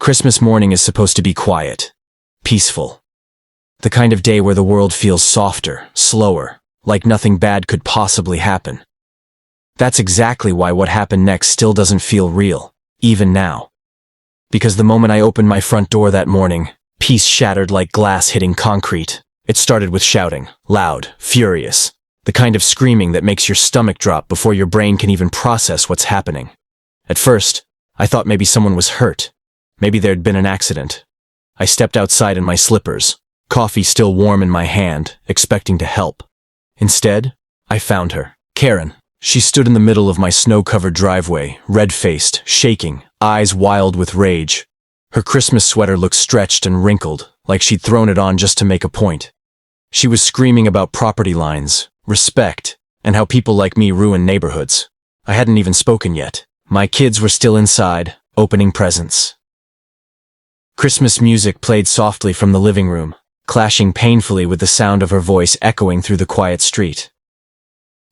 Christmas morning is supposed to be quiet, peaceful. The kind of day where the world feels softer, slower, like nothing bad could possibly happen. That's exactly why what happened next still doesn't feel real, even now. Because the moment I opened my front door that morning, peace shattered like glass hitting concrete. It started with shouting, loud, furious, the kind of screaming that makes your stomach drop before your brain can even process what's happening. At first, I thought maybe someone was hurt. Maybe there'd been an accident. I stepped outside in my slippers, coffee still warm in my hand, expecting to help. Instead, I found her, Karen. She stood in the middle of my snow-covered driveway, red-faced, shaking, eyes wild with rage. Her Christmas sweater looked stretched and wrinkled, like she'd thrown it on just to make a point. She was screaming about property lines, respect, and how people like me ruin neighborhoods. I hadn't even spoken yet. My kids were still inside, opening presents. Christmas music played softly from the living room, clashing painfully with the sound of her voice echoing through the quiet street.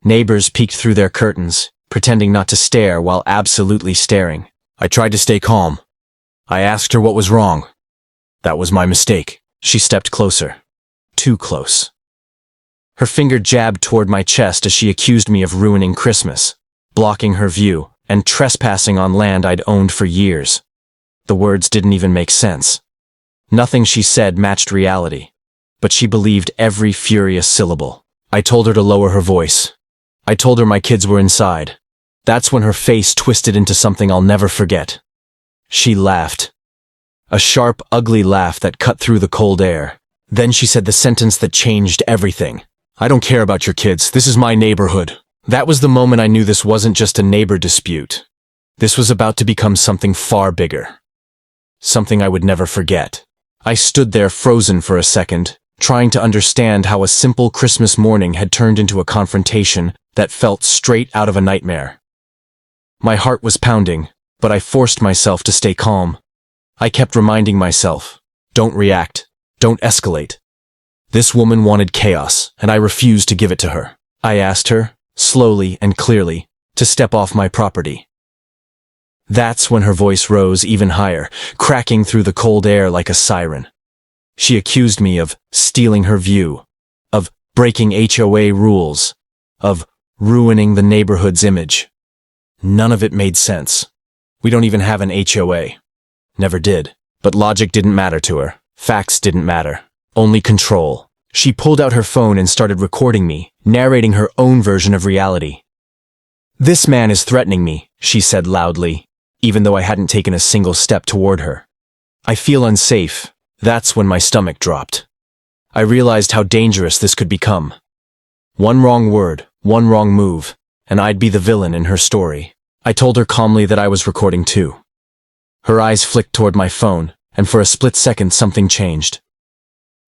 Neighbors peeked through their curtains, pretending not to stare while absolutely staring. I tried to stay calm. I asked her what was wrong. That was my mistake. She stepped closer. Too close. Her finger jabbed toward my chest as she accused me of ruining Christmas, blocking her view, and trespassing on land I'd owned for years. The words didn't even make sense. Nothing she said matched reality, but she believed every furious syllable. I told her to lower her voice. I told her my kids were inside. That's when her face twisted into something I'll never forget. She laughed. A sharp, ugly laugh that cut through the cold air. Then she said the sentence that changed everything. I don't care about your kids. This is my neighborhood. That was the moment I knew this wasn't just a neighbor dispute. This was about to become something far bigger. Something I would never forget. I stood there frozen for a second, trying to understand how a simple Christmas morning had turned into a confrontation that felt straight out of a nightmare. My heart was pounding, but I forced myself to stay calm. I kept reminding myself, don't react, don't escalate. This woman wanted chaos, and I refused to give it to her. I asked her, slowly and clearly, to step off my property. That's when her voice rose even higher, cracking through the cold air like a siren. She accused me of stealing her view, of breaking HOA rules, of ruining the neighborhood's image. None of it made sense. We don't even have an HOA. Never did. But logic didn't matter to her. Facts didn't matter. Only control. She pulled out her phone and started recording me, narrating her own version of reality. "This man is threatening me," she said loudly, even though I hadn't taken a single step toward her. "I feel unsafe." That's when my stomach dropped. I realized how dangerous this could become. One wrong word, one wrong move, and I'd be the villain in her story. I told her calmly that I was recording too. Her eyes flicked toward my phone, and for a split second something changed.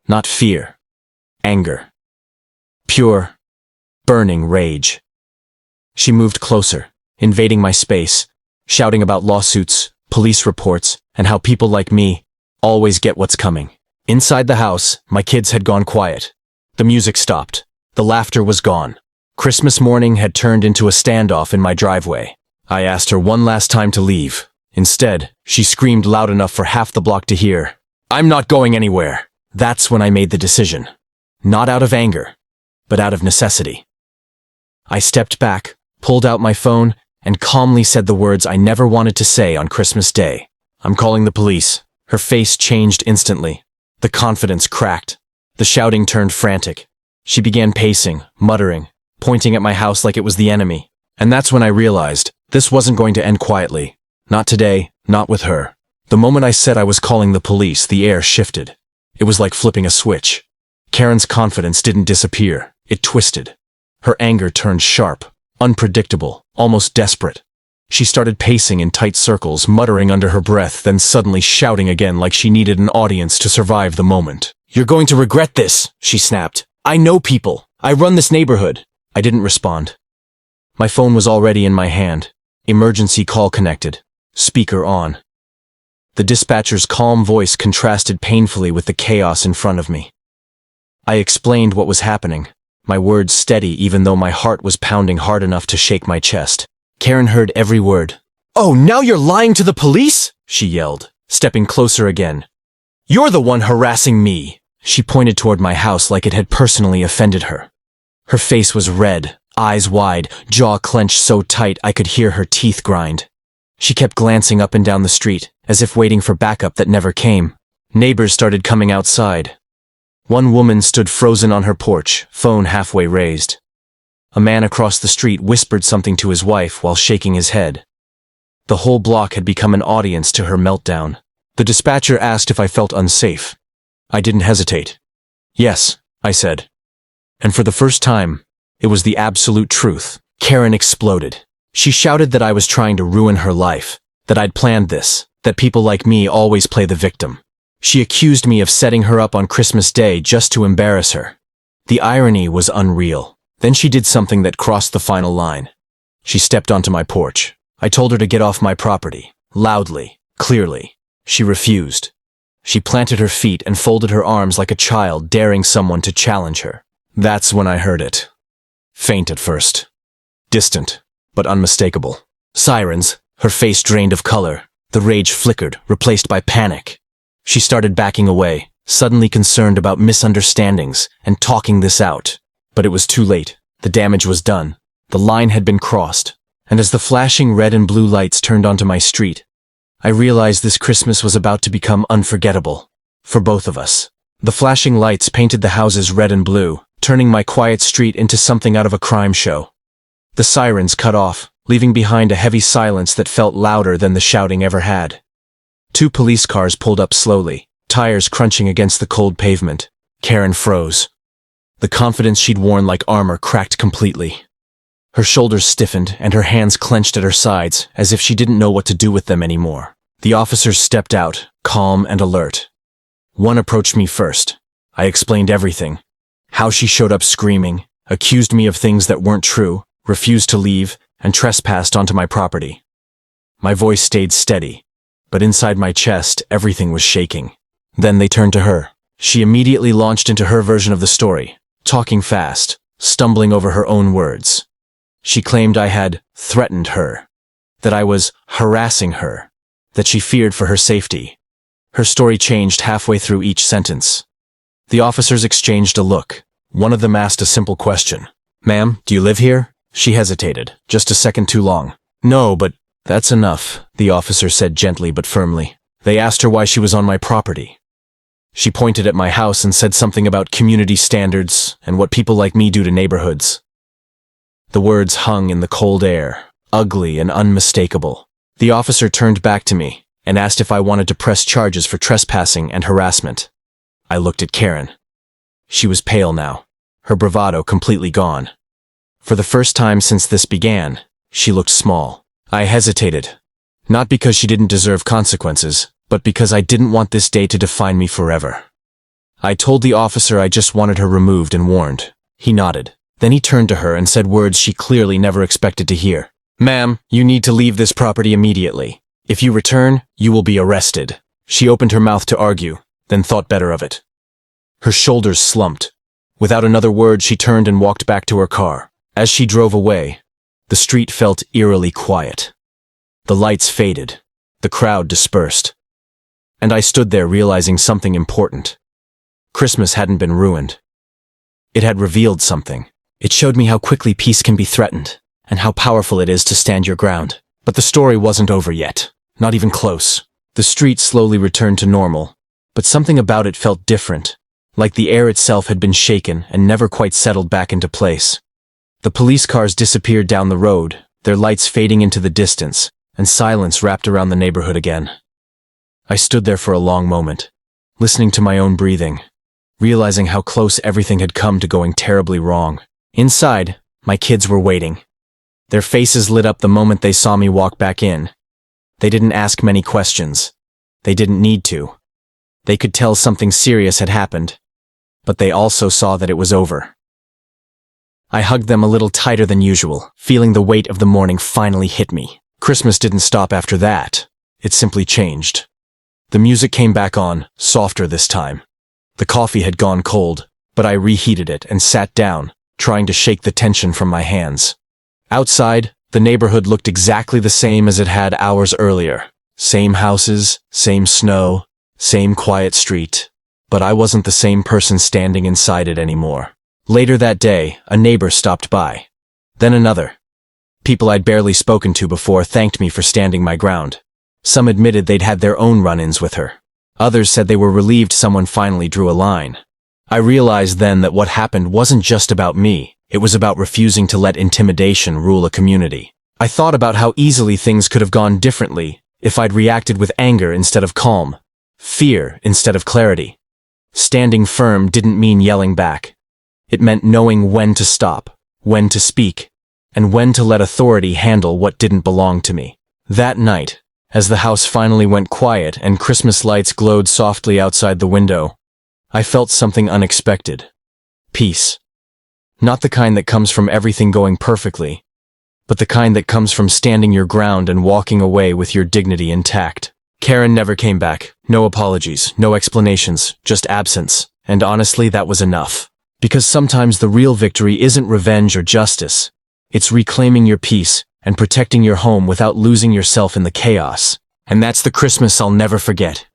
Not fear. Anger. Pure, burning rage. She moved closer, invading my space, shouting about lawsuits, police reports, and how people like me always get what's coming. Inside the house, my kids had gone quiet. The music stopped. The laughter was gone. Christmas morning had turned into a standoff in my driveway. I asked her one last time to leave. Instead, she screamed loud enough for half the block to hear, "I'm not going anywhere." That's when I made the decision. Not out of anger, but out of necessity. I stepped back, pulled out my phone, and calmly said the words I never wanted to say on Christmas Day. "I'm calling the police." Her face changed instantly. The confidence cracked. The shouting turned frantic. She began pacing, muttering, pointing at my house like it was the enemy. And that's when I realized this wasn't going to end quietly. Not today, not with her. The moment I said I was calling the police, the air shifted. It was like flipping a switch. Karen's confidence didn't disappear. It twisted. Her anger turned sharp, unpredictable, almost desperate. She started pacing in tight circles, muttering under her breath, then suddenly shouting again like she needed an audience to survive the moment. "You're going to regret this," she snapped. "I know people. I run this neighborhood." I didn't respond. My phone was already in my hand. Emergency call connected. Speaker on. The dispatcher's calm voice contrasted painfully with the chaos in front of me. I explained what was happening, my words steady even though my heart was pounding hard enough to shake my chest. Karen heard every word. "Oh, now you're lying to the police?" she yelled. stepping closer again. "You're the one harassing me!" She pointed toward my house like it had personally offended her. Her face was red, eyes wide, jaw clenched so tight I could hear her teeth grind. She kept glancing up and down the street, as if waiting for backup that never came. Neighbors started coming outside. One woman stood frozen on her porch, phone halfway raised. A man across the street whispered something to his wife while shaking his head. The whole block had become an audience to her meltdown. The dispatcher asked if I felt unsafe. I didn't hesitate. "Yes," I said. And for the first time, it was the absolute truth. Karen exploded. She shouted that I was trying to ruin her life, that I'd planned this, that people like me always play the victim. She accused me of setting her up on Christmas Day just to embarrass her. The irony was unreal. Then she did something that crossed the final line. She stepped onto my porch. I told her to get off my property, loudly, clearly. She refused. She planted her feet and folded her arms like a child daring someone to challenge her. That's when I heard it. Faint at first. Distant, but unmistakable. Sirens, her face drained of color. The rage flickered, replaced by panic. She started backing away, suddenly concerned about misunderstandings and talking this out. But it was too late. The damage was done. The line had been crossed. And as the flashing red and blue lights turned onto my street, I realized this Christmas was about to become unforgettable. For both of us. The flashing lights painted the houses red and blue, turning my quiet street into something out of a crime show. The sirens cut off, leaving behind a heavy silence that felt louder than the shouting ever had. 2 police cars pulled up slowly, tires crunching against the cold pavement. Karen froze. The confidence she'd worn like armor cracked completely. Her shoulders stiffened and her hands clenched at her sides, as if she didn't know what to do with them anymore. The officers stepped out, calm and alert. One approached me first. I explained everything. How she showed up screaming, accused me of things that weren't true, refused to leave, and trespassed onto my property. My voice stayed steady, but inside my chest, everything was shaking. Then they turned to her. She immediately launched into her version of the story, talking fast, stumbling over her own words. She claimed I had threatened her, that I was harassing her, that she feared for her safety. Her story changed halfway through each sentence. The officers exchanged a look. One of them asked a simple question. "Ma'am, do you live here?" She hesitated, just a second too long. "No, but that's enough," the officer said gently but firmly. They asked her why she was on my property. She pointed at my house and said something about community standards and what people like me do to neighborhoods. The words hung in the cold air, ugly and unmistakable. The officer turned back to me and asked if I wanted to press charges for trespassing and harassment. I looked at Karen. She was pale now, her bravado completely gone. For the first time since this began, she looked small. I hesitated, not because she didn't deserve consequences, but because I didn't want this day to define me forever. I told the officer I just wanted her removed and warned. He nodded. Then he turned to her and said words she clearly never expected to hear. "Ma'am, you need to leave this property immediately. If you return, you will be arrested." She opened her mouth to argue, then thought better of it. Her shoulders slumped. Without another word, she turned and walked back to her car. As she drove away, the street felt eerily quiet. The lights faded. The crowd dispersed. And I stood there realizing something important. Christmas hadn't been ruined. It had revealed something. It showed me how quickly peace can be threatened, and how powerful it is to stand your ground. But the story wasn't over yet. Not even close. The street slowly returned to normal, but something about it felt different, like the air itself had been shaken and never quite settled back into place. The police cars disappeared down the road, their lights fading into the distance, and silence wrapped around the neighborhood again. I stood there for a long moment, listening to my own breathing, realizing how close everything had come to going terribly wrong. Inside, my kids were waiting. Their faces lit up the moment they saw me walk back in. They didn't ask many questions. They didn't need to. They could tell something serious had happened, but they also saw that it was over. I hugged them a little tighter than usual, feeling the weight of the morning finally hit me. Christmas didn't stop after that. It simply changed. The music came back on, softer this time. The coffee had gone cold, but I reheated it and sat down, trying to shake the tension from my hands. Outside, the neighborhood looked exactly the same as it had hours earlier. Same houses, same snow, same quiet street. But I wasn't the same person standing inside it anymore. Later that day, a neighbor stopped by. Then another. People I'd barely spoken to before thanked me for standing my ground. Some admitted they'd had their own run-ins with her. Others said they were relieved someone finally drew a line. I realized then that what happened wasn't just about me. It was about refusing to let intimidation rule a community. I thought about how easily things could have gone differently if I'd reacted with anger instead of calm, fear instead of clarity. Standing firm didn't mean yelling back. It meant knowing when to stop, when to speak, and when to let authority handle what didn't belong to me. That night, as the house finally went quiet and Christmas lights glowed softly outside the window, I felt something unexpected. Peace. Not the kind that comes from everything going perfectly, but the kind that comes from standing your ground and walking away with your dignity intact. Karen never came back. No apologies, no explanations, just absence. And honestly, that was enough. Because sometimes the real victory isn't revenge or justice. It's reclaiming your peace and protecting your home without losing yourself in the chaos. And that's the Christmas I'll never forget.